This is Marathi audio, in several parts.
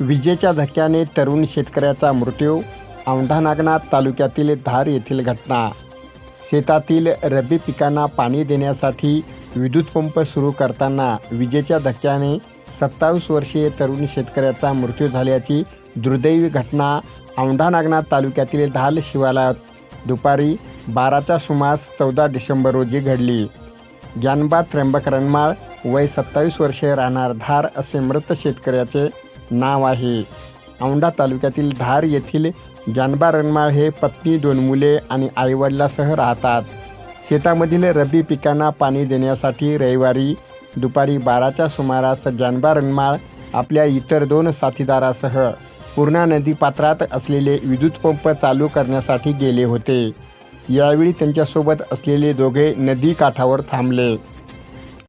विजेच्या धक्क्याने तरुण शेतकऱ्याचा मृत्यू. औंढा नागनाथ तालुक्यातील धार येथील घटना. शेतातील रब्बी पिकांना पाणी देण्यासाठी विद्युत पंप सुरू करताना विजेच्या धक्क्याने 27 वर्षीय तरुण शेतकऱ्याचा मृत्यू झाल्याची दुर्दैवी घटना औंढा नागनाथ तालुक्यातील धाल शिवारात दुपारी 12च्या सुमारास 14 डिसेंबर रोजी घडली. ज्ञानबा त्र्यंबक रनमाळ वय 27 वर्षे राहणार धार असे मृत शेतकऱ्याचे नाव आहे. औंढा तालुक्यातील धार येथील ज्ञानबा रनमाळ हे पत्नी, 2 मुले आणि आईवडिलांसह राहतात. शेतामधील रब्बी पिकांना पाणी देण्यासाठी रविवारी दुपारी 12च्या सुमारास ज्ञानबा रनमाळ आपल्या इतर 2 साथीदारासह पूर्णा नदीपात्रात असलेले विद्युत पंप चालू करण्यासाठी गेले होते. यावेळी त्यांच्यासोबत असलेले दोघे नदी काठावर थांबले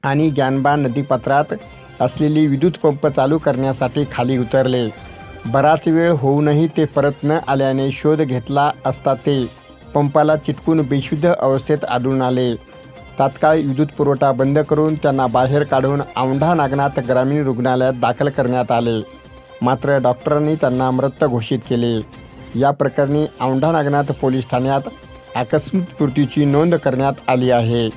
आणि ज्ञानबा नदीपात्रात असलेली विद्युत पंप चालू करण्यासाठी खाली उतरले. बराच वेळ होऊनही ते परत न आल्याने शोध घेतला असता ते पंपाला चिटकून बेशुद्ध अवस्थेत आढळून आले. तात्काळ विद्युत पुरवठा बंद करून त्यांना बाहेर काढून औंढा नागनाथ ग्रामीण रुग्णालयात दाखल करण्यात आले. मात्र डॉक्टरांनी त्यांना मृत घोषित केले. या प्रकरणी औंढा नागनाथ पोलीस ठाण्यात आकस्मिक मृत्यूची नोंद करण्यात आली आहे.